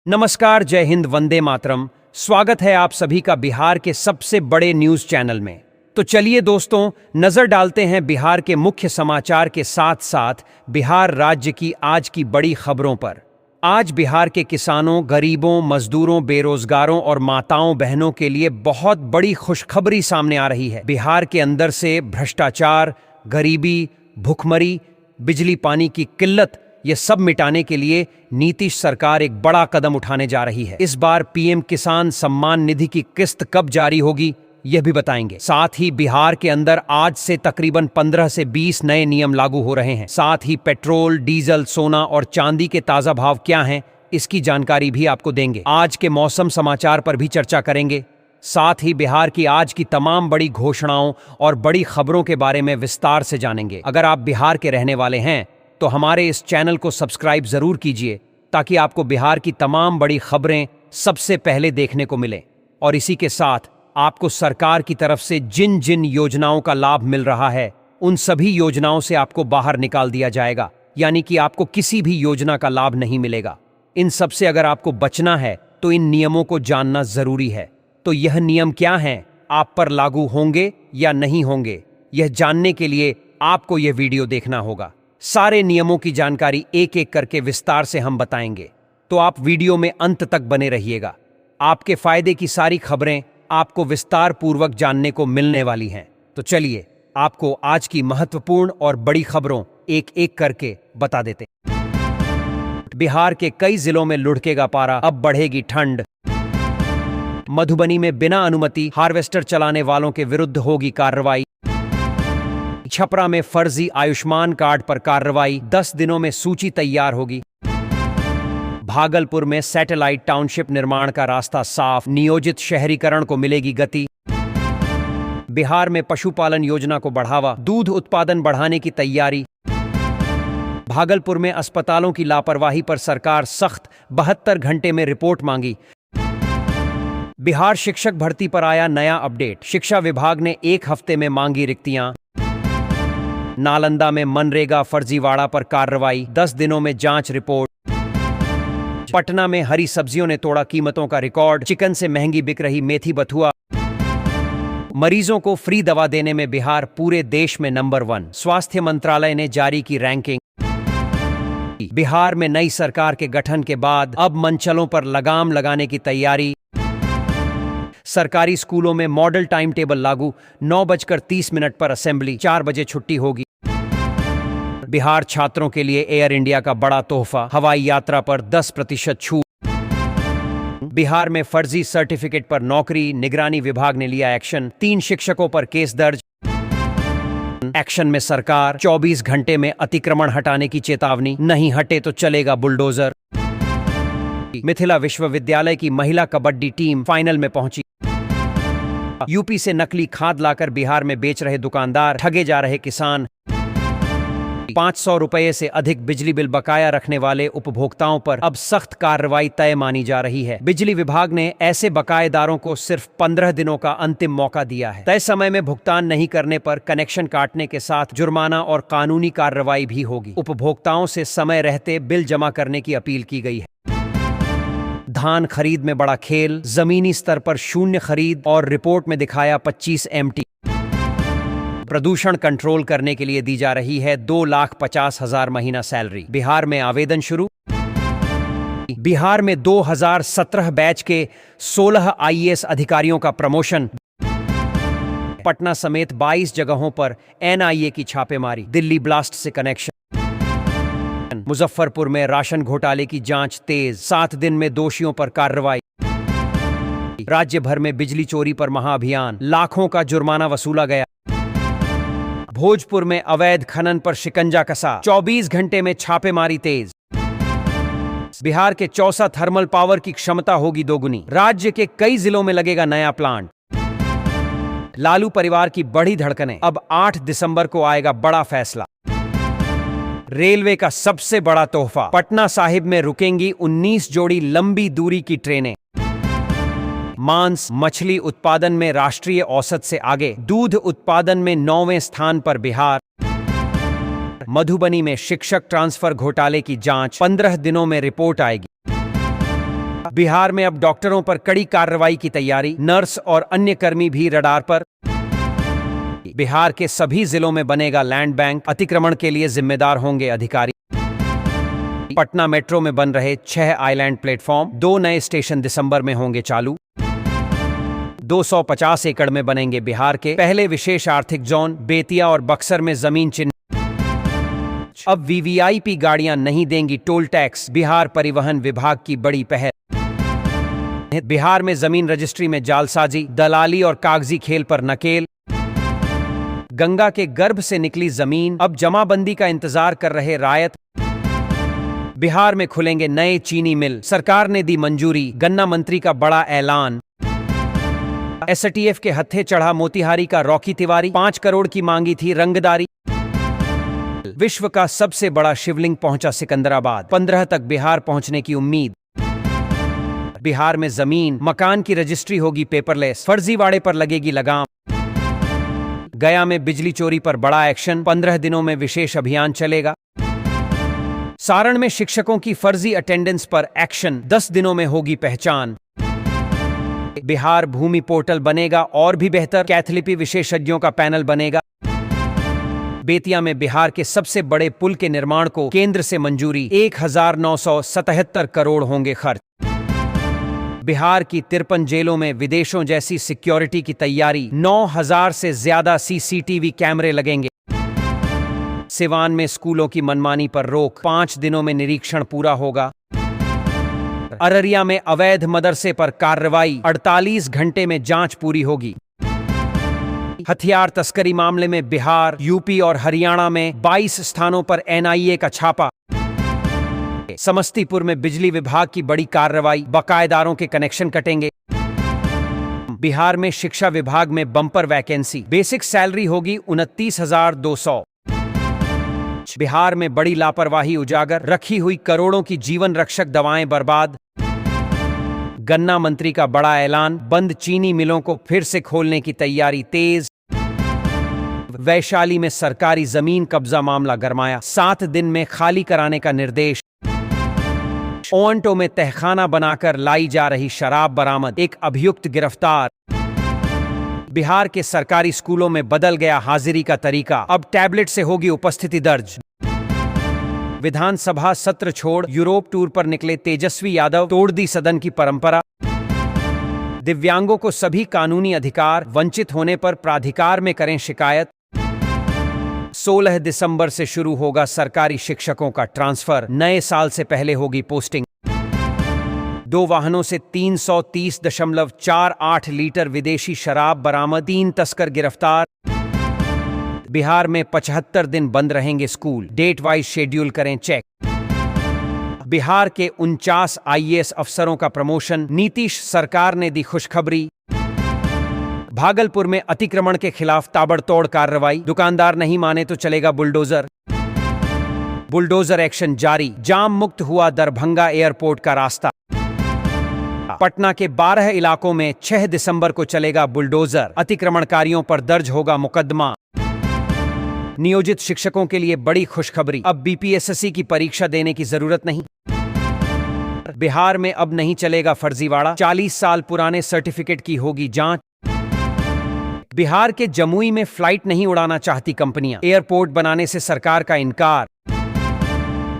नमस्कार, जय हिंद, वंदे मातरम। स्वागत है आप सभी का बिहार के सबसे बड़े न्यूज चैनल में। तो चलिए दोस्तों, नजर डालते हैं बिहार के मुख्य समाचार के साथ साथ बिहार राज्य की आज की बड़ी खबरों पर। आज बिहार के किसानों, गरीबों, मजदूरों, बेरोजगारों और माताओं बहनों के लिए बहुत बड़ी खुशखबरी सामने आ रही है। बिहार के अंदर से भ्रष्टाचार, गरीबी, भुखमरी, बिजली पानी की किल्लत, ये सब मिटाने के लिए नीतीश सरकार एक बड़ा कदम उठाने जा रही है। इस बार पीएम किसान सम्मान निधि की किस्त कब जारी होगी, यह भी बताएंगे। साथ ही बिहार के अंदर आज से तकरीबन 15 से 20 नए नियम लागू हो रहे हैं। साथ ही पेट्रोल, डीजल, सोना और चांदी के ताजा भाव क्या हैं, इसकी जानकारी भी आपको देंगे। आज के मौसम समाचार पर भी चर्चा करेंगे। साथ ही बिहार की आज की तमाम बड़ी घोषणाओं और बड़ी खबरों के बारे में विस्तार से जानेंगे। अगर आप बिहार के रहने वाले हैं तो हमारे इस चैनल को सब्सक्राइब जरूर कीजिए, ताकि आपको बिहार की तमाम बड़ी खबरें सबसे पहले देखने को मिले। और इसी के साथ आपको सरकार की तरफ से जिन जिन योजनाओं का लाभ मिल रहा है, उन सभी योजनाओं से आपको बाहर निकाल दिया जाएगा, यानी कि आपको किसी भी योजना का लाभ नहीं मिलेगा। इन सब से अगर आपको बचना है तो इन नियमों को जानना जरूरी है। तो यह नियम क्या हैं, आप पर लागू होंगे या नहीं होंगे, यह जानने के लिए आपको यह वीडियो देखना होगा। सारे नियमों की जानकारी एक एक करके विस्तार से हम बताएंगे, तो आप वीडियो में अंत तक बने रहिएगा। आपके फायदे की सारी खबरें आपको विस्तार पूर्वक जानने को मिलने वाली हैं। तो चलिए आपको आज की महत्वपूर्ण और बड़ी खबरों एक एक करके बता देते हैं। बिहार के कई जिलों में लुढ़केगा पारा, अब बढ़ेगी ठंड। मधुबनी में बिना अनुमति हार्वेस्टर चलाने वालों के विरुद्ध होगी कार्रवाई। छपरा में फर्जी आयुष्मान कार्ड पर कार्रवाई, 10 दिनों में सूची तैयार होगी। भागलपुर में सैटेलाइट टाउनशिप निर्माण का रास्ता साफ, नियोजित शहरीकरण को मिलेगी गति। बिहार में पशुपालन योजना को बढ़ावा, दूध उत्पादन बढ़ाने की तैयारी। भागलपुर में अस्पतालों की लापरवाही पर सरकार सख्त, 72 घंटे में रिपोर्ट मांगी। बिहार शिक्षक भर्ती पर आया नया अपडेट, शिक्षा विभाग ने 1 हफ्ते में मांगी रिक्तियां। नालंदा में मनरेगा फर्जीवाड़ा पर कार्रवाई, 10 दिनों में जांच रिपोर्ट। पटना में हरी सब्जियों ने तोड़ा कीमतों का रिकॉर्ड, चिकन से महंगी बिक रही मेथी बथुआ। मरीजों को फ्री दवा देने में बिहार पूरे देश में नंबर 1, स्वास्थ्य मंत्रालय ने जारी की रैंकिंग। बिहार में नई सरकार के गठन के बाद अब मनचलों पर लगाम लगाने की तैयारी। सरकारी स्कूलों में मॉडल टाइम टेबल लागू, 9:30 पर असेंबली, 4 बजे छुट्टी होगी। बिहार छात्रों के लिए एयर इंडिया का बड़ा तोहफा, हवाई यात्रा पर 10% छूट। बिहार में फर्जी सर्टिफिकेट पर नौकरी, निगरानी विभाग ने लिया एक्शन, 3 शिक्षकों पर केस दर्ज। एक्शन में सरकार, 24 घंटे में अतिक्रमण हटाने की चेतावनी, नहीं हटे तो चलेगा बुलडोजर। मिथिला विश्वविद्यालय की महिला कबड्डी टीम फाइनल में पहुंची। यूपी से नकली खाद लाकर बिहार में बेच रहे दुकानदार, ठगे जा रहे किसान। 500 रुपये से अधिक बिजली बिल बकाया रखने वाले उपभोक्ताओं पर अब सख्त कार्रवाई तय मानी जा रही है। बिजली विभाग ने ऐसे बकायेदारों को सिर्फ 15 दिनों का अंतिम मौका दिया है। तय समय में भुगतान नहीं करने पर कनेक्शन काटने के साथ जुर्माना और कानूनी कार्रवाई भी होगी। उपभोक्ताओं से समय रहते बिल जमा करने की अपील की गई है। धान खरीद में बड़ा खेल, जमीनी स्तर पर शून्य खरीद और रिपोर्ट में दिखाया 25 MT। प्रदूषण कंट्रोल करने के लिए दी जा रही है 2,50,000 महीना सैलरी। बिहार में आवेदन शुरू। बिहार में 2017 बैच के 16 IAS अधिकारियों का प्रमोशन। पटना समेत 22 जगहों पर NIA की छापेमारी, दिल्ली ब्लास्ट से कनेक्शन। मुजफ्फरपुर में राशन घोटाले की जांच तेज, 7 दिन में दोषियों पर कार्रवाई। राज्य भर में बिजली चोरी पर महाअभियान, लाखों का जुर्माना वसूला गया। भोजपुर में अवैध खनन पर शिकंजा कसा, 24 घंटे में छापेमारी तेज। बिहार के चौसा थर्मल पावर की क्षमता होगी दोगुनी, राज्य के कई जिलों में लगेगा नया प्लांट। लालू परिवार की बढ़ी धड़कनें, अब 8 दिसंबर को आएगा बड़ा फैसला। रेलवे का सबसे बड़ा तोहफा, पटना साहिब में रुकेंगी 19 जोड़ी लंबी दूरी की ट्रेनें। मांस मछली उत्पादन में राष्ट्रीय औसत से आगे, दूध उत्पादन में 9वें स्थान पर बिहार। मधुबनी में शिक्षक ट्रांसफर घोटाले की जांच, 15 दिनों में रिपोर्ट आएगी। बिहार में अब डॉक्टरों पर कड़ी कार्रवाई की तैयारी, नर्स और अन्य कर्मी भी रडार पर। बिहार के सभी जिलों में बनेगा लैंड बैंक, अतिक्रमण के लिए जिम्मेदार होंगे अधिकारी। पटना मेट्रो में बन रहे 6 आइलैंड प्लेटफॉर्म, 2 नए स्टेशन दिसंबर में होंगे चालू। 250 एकड़ में बनेंगे बिहार के पहले विशेष आर्थिक जोन, बेतिया और बक्सर में जमीन चिन्ह। अब वीवीआईपी गाड़ियां नहीं देंगी टोल टैक्स, बिहार परिवहन विभाग की बड़ी पहल। बिहार में जमीन रजिस्ट्री में जालसाजी, दलाली और कागजी खेल पर नकेल। गंगा के गर्भ से निकली जमीन, अब जमाबंदी का इंतजार कर रहे रायत। बिहार में खुलेंगे नए चीनी मिल, सरकार ने दी मंजूरी, गन्ना मंत्री का बड़ा ऐलान। एसटीएफ के हत्थे चढ़ा मोतिहारी का रॉकी तिवारी, 5 करोड़ की मांगी थी रंगदारी। विश्व का सबसे बड़ा शिवलिंग पहुंचा सिकंदराबाद, 15 तक बिहार पहुंचने की उम्मीद। बिहार में जमीन मकान की रजिस्ट्री होगी पेपरलेस, फर्जीवाड़े पर लगेगी लगाम। गया में बिजली चोरी पर बड़ा एक्शन, 15 दिनों में विशेष अभियान चलेगा। सारण में शिक्षकों की फर्जी अटेंडेंस पर एक्शन, 10 दिनों में होगी पहचान। बिहार भूमि पोर्टल बनेगा और भी बेहतर, कैथलिपी विशेषज्ञों का पैनल बनेगा। बेतिया में बिहार के सबसे बड़े पुल के निर्माण को केंद्र से मंजूरी, 1977 करोड़ होंगे खर्च। बिहार की 53 जेलों में विदेशों जैसी सिक्योरिटी की तैयारी, 9000 से ज्यादा सीसीटीवी कैमरे लगेंगे। सिवान में स्कूलों की मनमानी पर रोक, 5 दिनों में निरीक्षण पूरा होगा। अररिया में अवैध मदरसे पर कार्रवाई, 48 घंटे में जांच पूरी होगी। हथियार तस्करी मामले में बिहार, यूपी और हरियाणा में 22 स्थानों पर एनआईए का छापा। समस्तीपुर में बिजली विभाग की बड़ी कार्रवाई, बकायेदारों के कनेक्शन कटेंगे। बिहार में शिक्षा विभाग में बम्पर वैकेंसी, बेसिक सैलरी होगी 29,200। बिहार में बड़ी लापरवाही उजागर, रखी हुई करोड़ों की जीवन रक्षक दवाएं बर्बाद। गन्ना मंत्री का बड़ा ऐलान, बंद चीनी मिलों को फिर से खोलने की तैयारी तेज। वैशाली में सरकारी जमीन कब्जा मामला गरमाया, 7 दिन में खाली कराने का निर्देश। ओंटो में तहखाना बनाकर लाई जा रही शराब बरामद, एक अभियुक्त गिरफ्तार। बिहार के सरकारी स्कूलों में बदल गया हाजिरी का तरीका, अब टैबलेट से होगी उपस्थिति दर्ज। विधानसभा सत्र छोड़ यूरोप टूर पर निकले तेजस्वी यादव, तोड़ दी सदन की परंपरा। दिव्यांगों को सभी कानूनी अधिकार, वंचित होने पर प्राधिकार में करें शिकायत। 16 दिसंबर से शुरू होगा सरकारी शिक्षकों का ट्रांसफर, नए साल से पहले होगी पोस्टिंग। 2 वाहनों से 330.48 लीटर विदेशी शराब बरामद, 3 तस्कर गिरफ्तार। बिहार में 75 दिन बंद रहेंगे स्कूल, डेट वाइज शेड्यूल करें चेक। बिहार के 49 आईएएस अफसरों का प्रमोशन, नीतीश सरकार ने दी खुशखबरी। भागलपुर में अतिक्रमण के खिलाफ ताबड़तोड़ कार्रवाई, दुकानदार नहीं माने तो चलेगा बुलडोजर। बुलडोजर एक्शन जारी, जाम मुक्त हुआ दरभंगा एयरपोर्ट का रास्ता। पटना के 12 इलाकों में 6 दिसंबर को चलेगा बुलडोजर, अतिक्रमणकारियों पर दर्ज होगा मुकदमा। नियोजित शिक्षकों के लिए बड़ी खुशखबरी, अब बीपीएससी की परीक्षा देने की जरूरत नहीं। बिहार में अब नहीं चलेगा फर्जीवाड़ा, 40 साल पुराने सर्टिफिकेट की होगी जांच। बिहार के जमुई में फ्लाइट नहीं उड़ाना चाहती कंपनियां, एयरपोर्ट बनाने से सरकार का इनकार।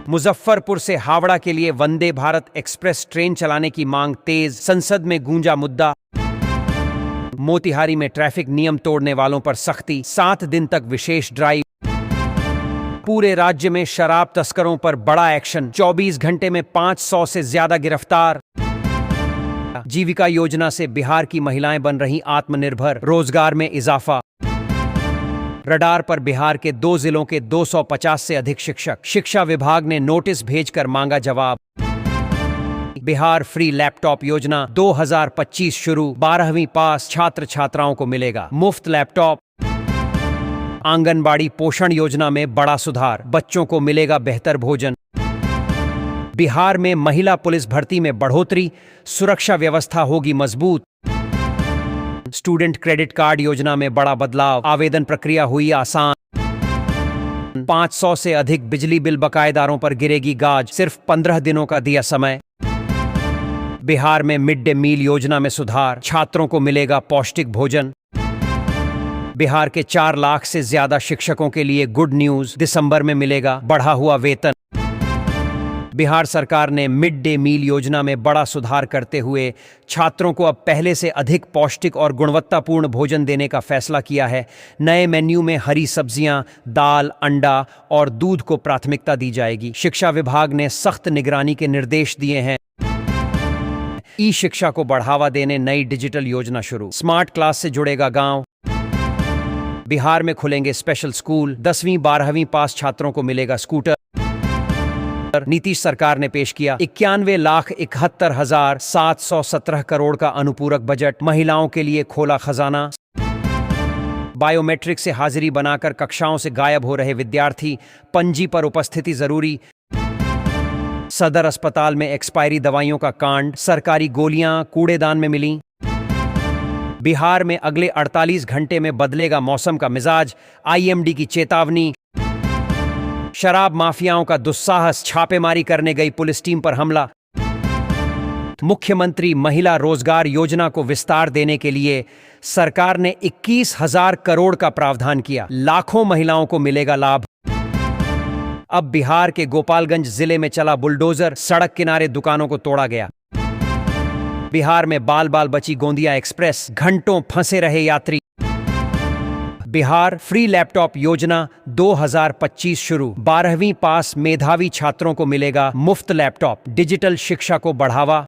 मुजफ्फरपुर से हावड़ा के लिए वंदे भारत एक्सप्रेस ट्रेन चलाने की मांग तेज, संसद में गूंजा मुद्दा। मोतिहारी में ट्रैफिक नियम तोड़ने वालों पर सख्ती, 7 दिन तक विशेष ड्राइव। पूरे राज्य में शराब तस्करों पर बड़ा एक्शन, 24 घंटे में 500 से ज्यादा गिरफ्तार। जीविका योजना से बिहार की महिलाएं बन रही आत्मनिर्भर, रोजगार में इजाफा। रडार पर बिहार के 2 जिलों के 250 से अधिक शिक्षक, शिक्षा विभाग ने नोटिस भेजकर मांगा जवाब। बिहार फ्री लैपटॉप योजना 2025 शुरू, 12वीं पास छात्र छात्राओं को मिलेगा मुफ्त लैपटॉप। आंगनबाड़ी पोषण योजना में बड़ा सुधार, बच्चों को मिलेगा बेहतर भोजन। बिहार में महिला पुलिस भर्ती में बढ़ोतरी, सुरक्षा व्यवस्था होगी मजबूत। स्टूडेंट क्रेडिट कार्ड योजना में बड़ा बदलाव, आवेदन प्रक्रिया हुई आसान। 500 से अधिक बिजली बिल बकायेदारों पर गिरेगी गाज, सिर्फ 15 दिनों का दिया समय। बिहार में मिड डे मील योजना में सुधार, छात्रों को मिलेगा पौष्टिक भोजन। बिहार के 4 लाख से ज्यादा शिक्षकों के लिए गुड न्यूज, दिसंबर में मिलेगा बढ़ा हुआ वेतन। बिहार सरकार ने मिड डे मील योजना में बड़ा सुधार करते हुए छात्रों को अब पहले से अधिक पौष्टिक और गुणवत्तापूर्ण भोजन देने का फैसला किया है। नए मेन्यू में हरी सब्जियां, दाल, अंडा और दूध को प्राथमिकता दी जाएगी। शिक्षा विभाग ने सख्त निगरानी के निर्देश दिए हैं। ई शिक्षा को बढ़ावा देने नई डिजिटल योजना शुरू, स्मार्ट क्लास से जुड़ेगा गांव। बिहार में खुलेंगे स्पेशल स्कूल, 10वीं 12वीं पास छात्रों को मिलेगा स्कूटर। नीतीश सरकार ने पेश किया 91,71,717 करोड़ का अनुपूरक बजट, महिलाओं के लिए खोला खजाना। बायोमेट्रिक से हाजिरी बनाकर कक्षाओं से गायब हो रहे विद्यार्थी, पंजी पर उपस्थिति जरूरी। सदर अस्पताल में एक्सपायरी दवाइयों का कांड, सरकारी गोलियां कूड़ेदान में मिलीं। बिहार में अगले 48 घंटे में बदलेगा मौसम का मिजाज, आईएमडी की चेतावनी। शराब माफियाओं का दुस्साहस, छापेमारी करने गई पुलिस टीम पर हमला। मुख्यमंत्री महिला रोजगार योजना को विस्तार देने के लिए सरकार ने 21,000 करोड़ का प्रावधान किया, लाखों महिलाओं को मिलेगा लाभ। अब बिहार के गोपालगंज जिले में चला बुलडोजर, सड़क किनारे दुकानों को तोड़ा गया। बिहार में बाल बाल बची गोंदिया एक्सप्रेस, घंटों फंसे रहे यात्री। बिहार फ्री लैपटॉप योजना 2025 शुरू, 12वीं पास मेधावी छात्रों को मिलेगा मुफ्त लैपटॉप, डिजिटल शिक्षा को बढ़ावा।